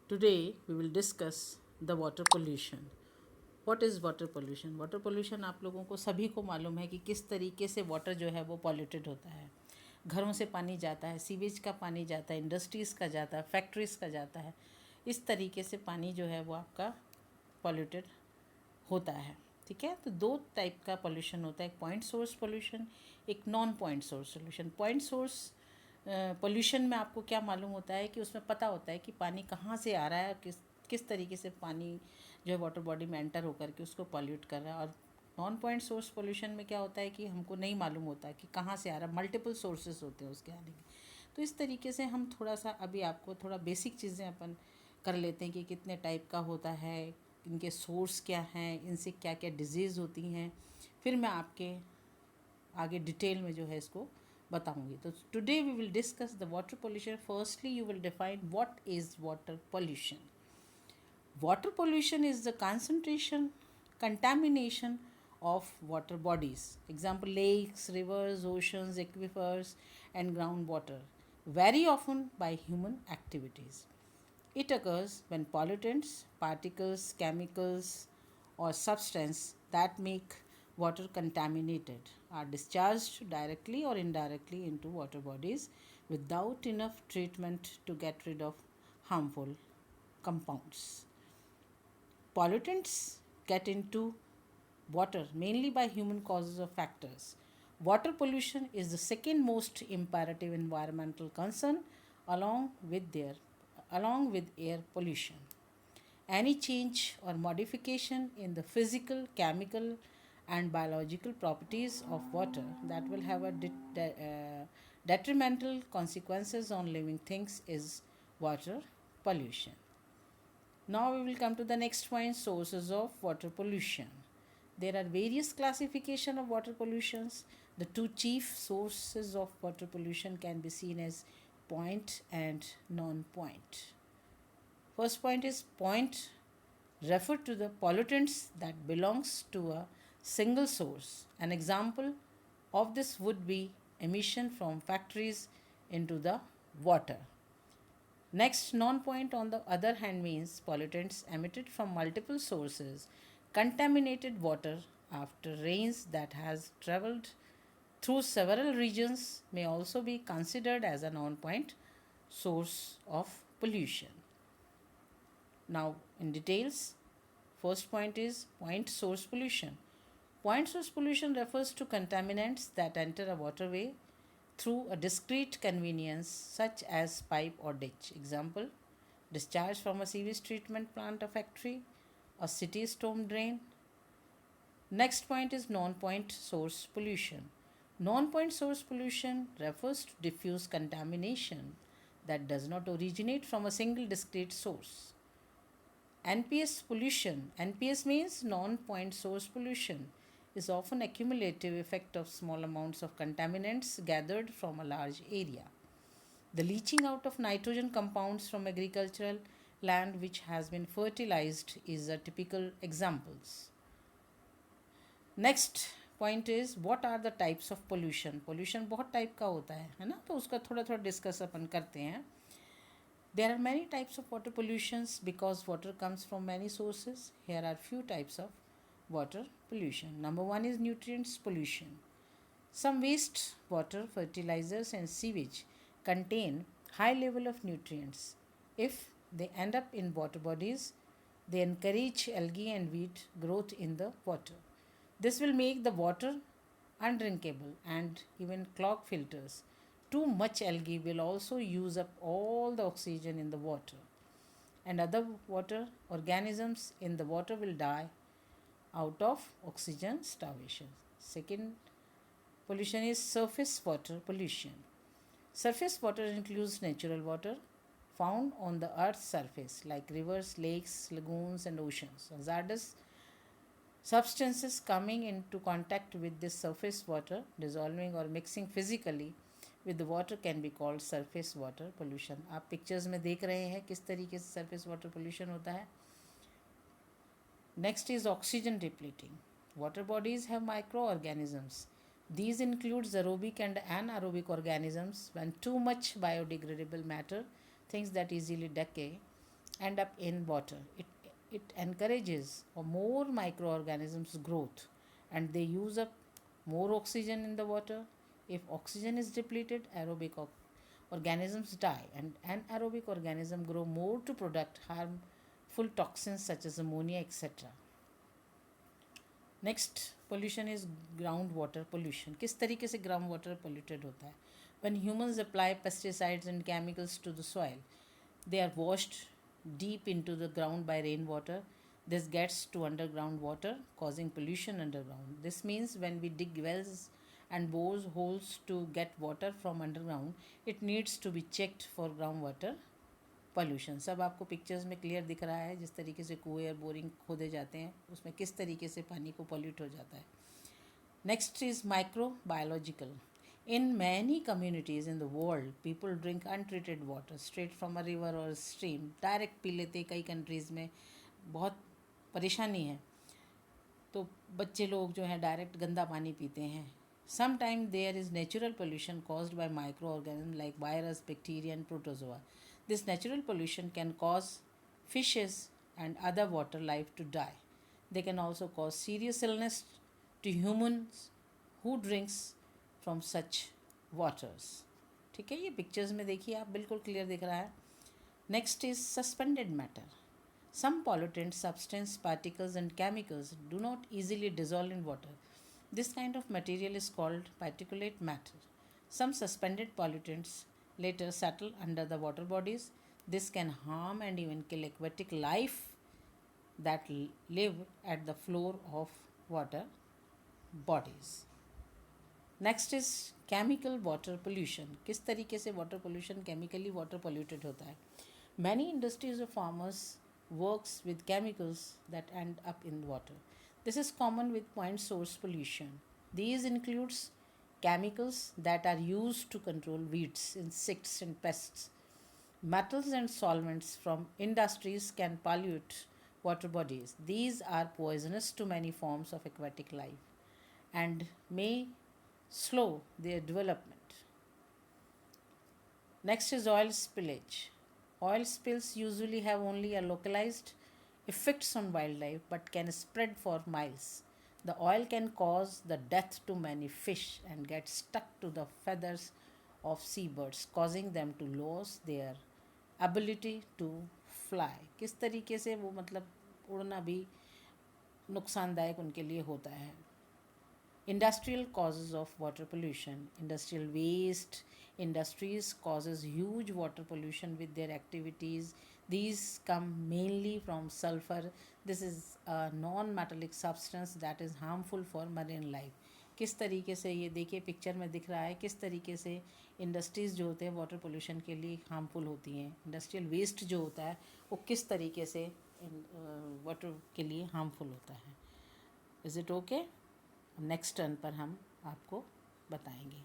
Today we will discuss the water pollution. What is water pollution? Water pollution आप लोगों को सभी को मालूम है कि किस तरीके से वाटर जो है वो पॉल्यूटेड होता है. घरों से पानी जाता है, सीवेज का पानी जाता है, इंडस्ट्रीज़ का जाता है, फैक्ट्रीज़ का जाता है. इस तरीके से पानी जो है वो आपका पॉल्यूटेड होता है. ठीक है, तो दो टाइप का पोल्यूशन होता है, एक पॉइंट सोर्स पोल्यूशन, एक non point source solution. Point source pollution में आपको क्या मालूम होता है कि उसमें पता होता है कि पानी कहाँ से आ रहा है, किस किस तरीके से पानी जो है वाटर बॉडी में एंटर होकर के उसको पॉल्यूट कर रहा है. और नॉन पॉइंट सोर्स पोल्यूशन में क्या होता है कि हमको नहीं मालूम होता कि कहाँ से आ रहा है, मल्टीपल सोर्सेज होते हैं उसके आने के. तो इस तरीके से हम थोड़ा सा अभी आपको थोड़ा बेसिक चीज़ें अपन कर लेते हैं कि कितने टाइप का होता है, इनके सोर्स क्या हैं, इनसे क्या क्या डिजीज़ होती हैं. फिर मैं आपके आगे डिटेल में जो है इसको बताऊंगी. तो today we will discuss the water pollution. Firstly you will define what is water pollution. Water pollution is the concentration, contamination of water bodies. Example, lakes, rivers, oceans, aquifers, and groundwater, very often by human activities. It occurs when pollutants, particles, chemicals, or substance that make water contaminated are discharged directly or indirectly into water bodies without enough treatment to get rid of harmful compounds. Pollutants get into water mainly by human causes or factors. Water pollution is the second most imperative environmental concern along with their along with air pollution. Any change or modification in the physical, chemical, and biological properties of water that will have a detrimental consequences on living things is water pollution. Now we will come to the next point, sources of water pollution. There are various classification of water pollutions. The two chief sources of water pollution can be seen as point and non-point. First point is point refer to the pollutants that belongs to a single source. An example of this would be emission from factories into the water. Next, non-point on the other hand means pollutants emitted from multiple sources, contaminated water after rains that has traveled through several regions may also be considered as a non-point source of pollution. Now, in details, first point is point source pollution. Point source pollution refers to contaminants that enter a waterway through a discrete convenience such as pipe or ditch. Example, discharge from a sewage treatment plant or factory, a city storm drain. Next point is non-point source pollution. Non-point source pollution refers to diffuse contamination that does not originate from a single discrete source. NPS pollution. NPS means non-point source pollution is often a cumulative effect of small amounts of contaminants gathered from a large area. The leaching out of nitrogen compounds from agricultural land which has been fertilized is a typical examples. Next point is what are the types of pollution. Pollution बहुत type का होता है ना, तो उसका थोड़ा थोड़ा discuss अपन करते हैं. There are many types of water pollutions because water comes from many sources. Here are few types of water pollution. Number one is nutrients pollution. Some waste water, fertilizers, and sewage contain high level of nutrients. If they end up in water bodies, they encourage algae and weed growth in the water. This will make the water undrinkable and even clog filters. Too much algae will also use up all the oxygen in the water, and other water organisms in the water will die out of oxygen starvation. Second pollution is surface water pollution. Surface water includes natural water found on the earth's surface like rivers, lakes, lagoons, and oceans. Hazardous substances coming into contact with this surface water, dissolving or mixing physically with the water can be called surface water pollution. आप pictures में देख रहे हैं किस तरीके से surface water pollution होता है. Next is oxygen depleting. Water bodies have microorganisms. These include aerobic and anaerobic organisms. When too much biodegradable matter, things that easily decay, end up in water. It encourages a more microorganisms growth, and they use up more oxygen in the water. If oxygen is depleted, organisms die, and anaerobic organisms grow more to produce harmful toxins such as ammonia, etc. Next pollution is ground water pollution. किस तरीके से ground water polluted होता है? When humans apply pesticides and chemicals to the soil, they are washed deep into the ground by rainwater. This gets to underground water, causing pollution underground. This means when we dig wells and bore holes to get water from underground, it needs to be checked for groundwater pollution. सब आपको pictures में clear दिख रहा है, जिस तरीके से कुएं और बोरिंग खोदे जाते हैं उसमें किस तरीके से पानी को पॉल्यूट हो जाता है. Next is microbiological. In many communities in the world, people drink untreated water straight from a river or a stream. Direct P लेते हैं. कई कंट्रीज़ में बहुत परेशानी है, तो बच्चे लोग जो हैं डायरेक्ट गंदा पानी पीते हैं. Sometimes there is natural pollution caused by microorganisms like virus, bacteria and protozoa. This natural pollution can cause fishes and other water life to die. They can also cause serious illness to humans who drinks from such waters. ठीक है, ये pictures में देखिए आप, बिल्कुल clear दिख रहा है. Next is suspended matter. Some pollutant substance, particles and chemicals do not easily dissolve in water. This kind of material is called particulate matter. Some suspended pollutants later settle under the water bodies. This can harm and even kill aquatic life that live at the floor of water bodies. Next is chemical water pollution. किस तरीके से water pollution chemically water polluted होता है? Many industries और farmers works with chemicals that and up in water. This is common with point source pollution. These includes chemicals that are used to control weeds, insects and pests. Metals and solvents from industries can pollute water bodies. These are poisonous to many forms of aquatic life and may slow their development. Next is oil spillage. Oil spills usually have only a localized effects on wildlife but can spread for miles. The oil can cause the death to many fish and get stuck to the feathers of seabirds, causing them to lose their ability to fly. किस तरीके से वो मतलब उड़ना भी नुकसानदायक उनके लिए होता है. Industrial causes of water pollution. Industrial waste. Industries causes huge water pollution with their activities. These come mainly from sulfur. This is a non-metallic substance that is harmful for marine life. किस तरीके से ये देखिए picture में दिख रहा है किस तरीके से इंडस्ट्रीज़ जो होते हैं वाटर पोल्यूशन के लिए हार्मफुल होती हैं. इंडस्ट्रियल वेस्ट जो होता है वो किस तरीके से वाटर के लिए हार्मफुल होता है. Is it okay? Next turn पर हम आपको बताएंगे.